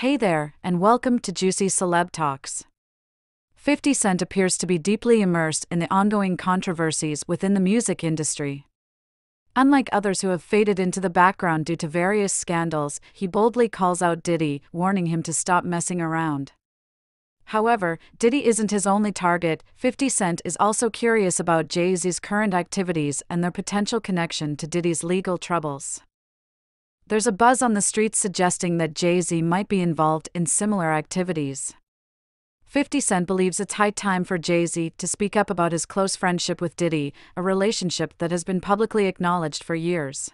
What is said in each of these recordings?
Hey there, and welcome to Juicy Celeb Talks. 50 Cent appears to be deeply immersed in the ongoing controversies within the music industry. Unlike others who have faded into the background due to various scandals, he boldly calls out Diddy, warning him to stop messing around. However, Diddy isn't his only target. 50 Cent is also curious about Jay Z's current activities and their potential connection to Diddy's legal troubles. There's a buzz on the streets suggesting that Jay Z might be involved in similar activities. 50 Cent believes it's high time for Jay Z to speak up about his close friendship with Diddy, a relationship that has been publicly acknowledged for years.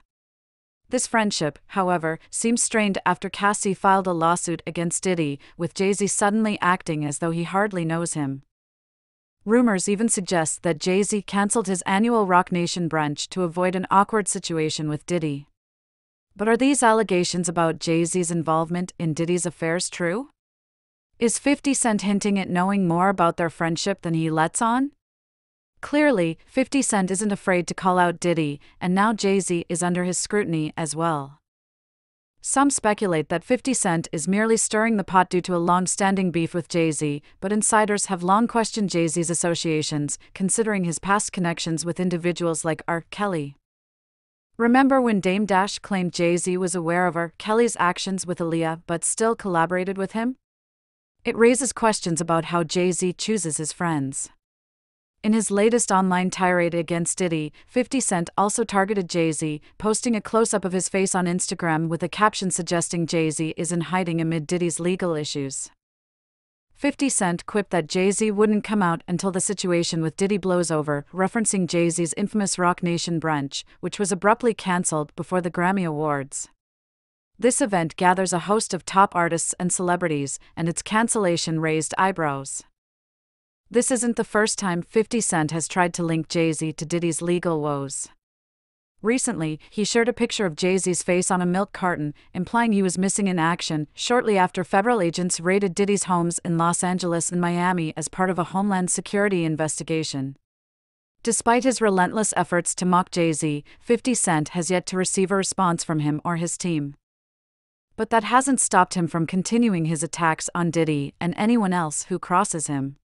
This friendship, however, seems strained after Cassie filed a lawsuit against Diddy, with Jay Z suddenly acting as though he hardly knows him. Rumors even suggest that Jay Z cancelled his annual Roc Nation brunch to avoid an awkward situation with Diddy. But are these allegations about Jay Z's involvement in Diddy's affairs true? Is 50 Cent hinting at knowing more about their friendship than he lets on? Clearly, 50 Cent isn't afraid to call out Diddy, and now Jay Z is under his scrutiny as well. Some speculate that 50 Cent is merely stirring the pot due to a long-standing beef with Jay Z, but insiders have long questioned Jay Z's associations, considering his past connections with individuals like R. Kelly. Remember when Dame Dash claimed Jay Z was aware of R. Kelly's actions with Aaliyah but still collaborated with him? It raises questions about how Jay Z chooses his friends. In his latest online tirade against Diddy, 50 Cent also targeted Jay Z, posting a close-up of his face on Instagram with a caption suggesting Jay Z is in hiding amid Diddy's legal issues. 50 Cent quipped that Jay Z wouldn't come out until the situation with Diddy blows over, referencing Jay Z's infamous Roc Nation brunch, which was abruptly cancelled before the Grammy Awards. This event gathers a host of top artists and celebrities, and its cancellation raised eyebrows. This isn't the first time 50 Cent has tried to link Jay Z to Diddy's legal woes. Recently, he shared a picture of Jay Z's face on a milk carton, implying he was missing in action, shortly after federal agents raided Diddy's homes in Los Angeles and Miami as part of a Homeland Security investigation. Despite his relentless efforts to mock Jay Z, 50 Cent has yet to receive a response from him or his team. But that hasn't stopped him from continuing his attacks on Diddy and anyone else who crosses him.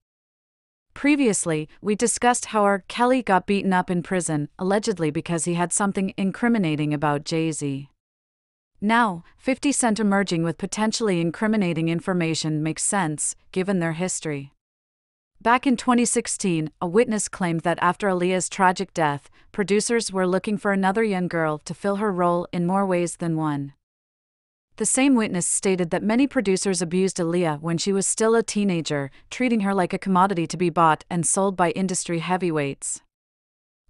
Previously, we discussed how R. Kelly got beaten up in prison, allegedly because he had something incriminating about Jay Z. Now, 50 Cent emerging with potentially incriminating information makes sense, given their history. Back in 2016, a witness claimed that after Aaliyah's tragic death, producers were looking for another young girl to fill her role in more ways than one. The same witness stated that many producers abused Aaliyah when she was still a teenager, treating her like a commodity to be bought and sold by industry heavyweights.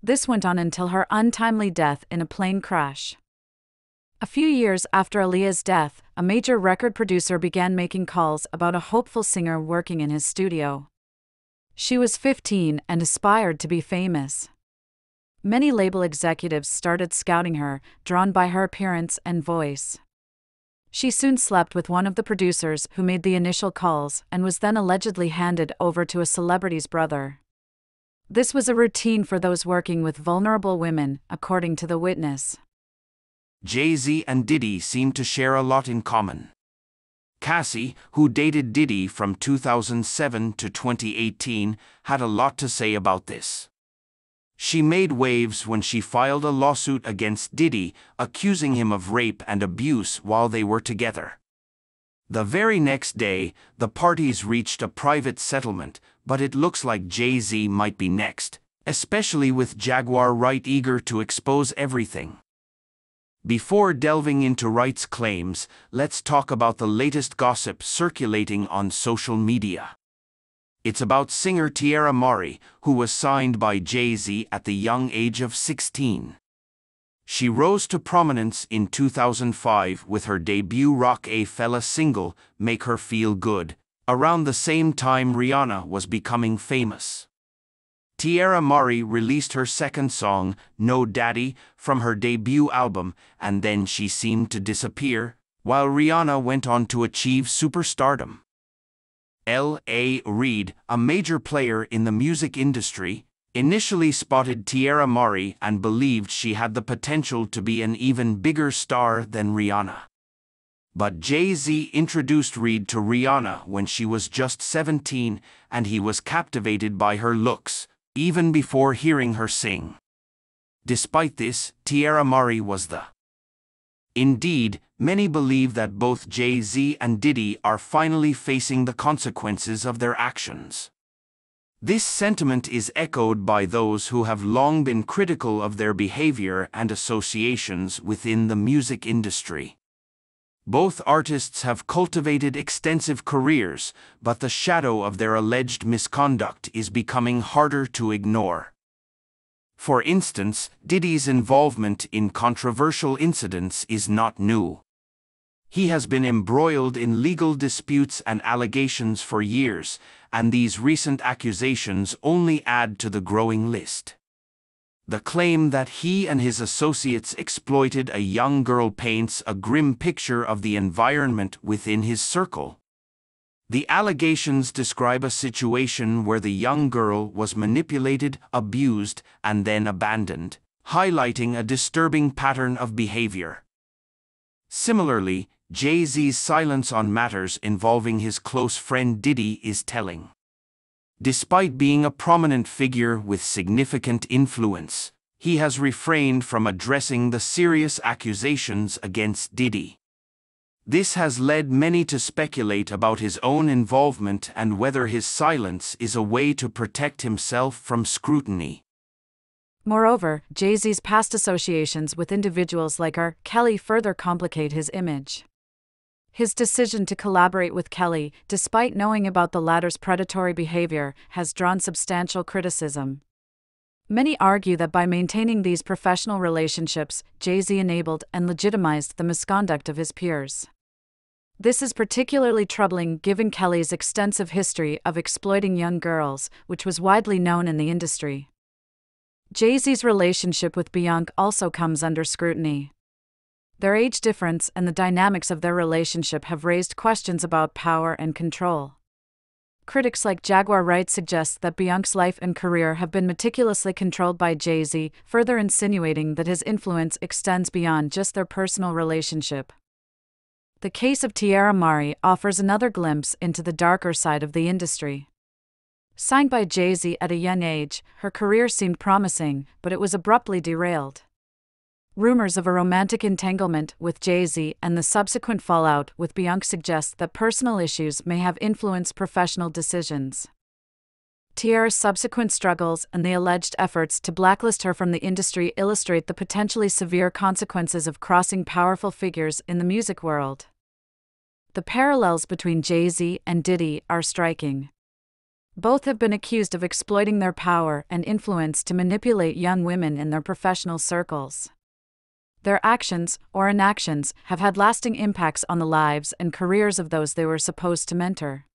This went on until her untimely death in a plane crash. A few years after Aaliyah's death, a major record producer began making calls about a hopeful singer working in his studio. She was 15 and aspired to be famous. Many label executives started scouting her, drawn by her appearance and voice. She soon slept with one of the producers who made the initial calls and was then allegedly handed over to a celebrity's brother. This was a routine for those working with vulnerable women, according to the witness. Jay Z and Diddy seem to share a lot in common. Cassie, who dated Diddy from 2007 to 2018, had a lot to say about this. She made waves when she filed a lawsuit against Diddy, accusing him of rape and abuse while they were together. The very next day, the parties reached a private settlement, but it looks like Jay Z might be next, especially with Jaguar Wright eager to expose everything. Before delving into Wright's claims, let's talk about the latest gossip circulating on social media. It's about singer Tierra Mari, who was signed by Jay Z at the young age of 16. She rose to prominence in 2005 with her debut Roc-A-Fella single, Make Her Feel Good, around the same time Rihanna was becoming famous. Tierra Mari released her second song, No Daddy, from her debut album, and then she seemed to disappear, while Rihanna went on to achieve superstardom. L.A. Reid, a major player in the music industry, initially spotted Tierra Mari and believed she had the potential to be an even bigger star than Rihanna. But Jay Z introduced Reid to Rihanna when she was just 17, and he was captivated by her looks, even before hearing her sing. Despite this, Tierra Mari was the. Indeed, many believe that both Jay Z and Diddy are finally facing the consequences of their actions. This sentiment is echoed by those who have long been critical of their behavior and associations within the music industry. Both artists have cultivated extensive careers, but the shadow of their alleged misconduct is becoming harder to ignore. For instance, Diddy's involvement in controversial incidents is not new. He has been embroiled in legal disputes and allegations for years, and these recent accusations only add to the growing list. The claim that he and his associates exploited a young girl paints a grim picture of the environment within his circle. The allegations describe a situation where the young girl was manipulated, abused, and then abandoned, highlighting a disturbing pattern of behavior. Similarly, Jay Z's silence on matters involving his close friend Diddy is telling. Despite being a prominent figure with significant influence, he has refrained from addressing the serious accusations against Diddy. This has led many to speculate about his own involvement and whether his silence is a way to protect himself from scrutiny. Moreover, Jay Z's past associations with individuals like R. Kelly further complicate his image. His decision to collaborate with Kelly, despite knowing about the latter's predatory behavior, has drawn substantial criticism. Many argue that by maintaining these professional relationships, Jay Z enabled and legitimized the misconduct of his peers. This is particularly troubling given Kelly's extensive history of exploiting young girls, which was widely known in the industry. Jay Z's relationship with Beyonce also comes under scrutiny. Their age difference and the dynamics of their relationship have raised questions about power and control. Critics like Jaguar Wright suggest that Beyonce's life and career have been meticulously controlled by Jay Z, further insinuating that his influence extends beyond just their personal relationship. The case of Tierra Mari offers another glimpse into the darker side of the industry. Signed by Jay Z at a young age, her career seemed promising, but it was abruptly derailed. Rumors of a romantic entanglement with Jay Z and the subsequent fallout with Beyonce suggest that personal issues may have influenced professional decisions. Tierra's subsequent struggles and the alleged efforts to blacklist her from the industry illustrate the potentially severe consequences of crossing powerful figures in the music world. The parallels between Jay Z and Diddy are striking. Both have been accused of exploiting their power and influence to manipulate young women in their professional circles. Their actions, or inactions, have had lasting impacts on the lives and careers of those they were supposed to mentor.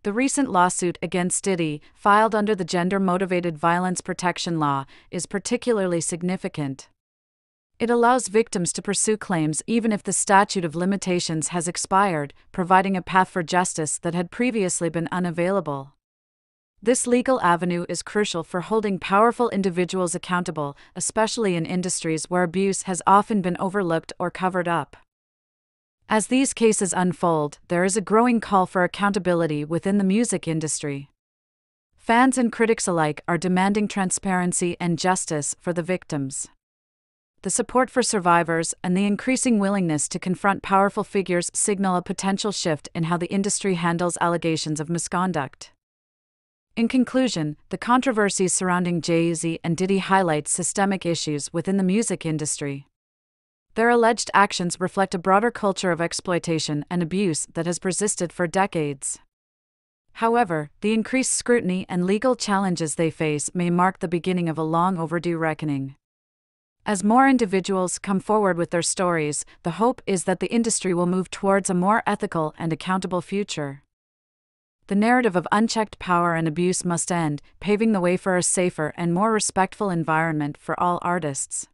The recent lawsuit against Diddy, filed under the Gender-Motivated Violence Protection Law, is particularly significant. It allows victims to pursue claims even if the statute of limitations has expired, providing a path for justice that had previously been unavailable. This legal avenue is crucial for holding powerful individuals accountable, especially in industries where abuse has often been overlooked or covered up. As these cases unfold, there is a growing call for accountability within the music industry. Fans and critics alike are demanding transparency and justice for the victims. The support for survivors and the increasing willingness to confront powerful figures signal a potential shift in how the industry handles allegations of misconduct. In conclusion, the controversies surrounding Jay Z and Diddy highlight systemic issues within the music industry. Their alleged actions reflect a broader culture of exploitation and abuse that has persisted for decades. However, the increased scrutiny and legal challenges they face may mark the beginning of a long overdue reckoning. As more individuals come forward with their stories, the hope is that the industry will move towards a more ethical and accountable future. The narrative of unchecked power and abuse must end, paving the way for a safer and more respectful environment for all artists.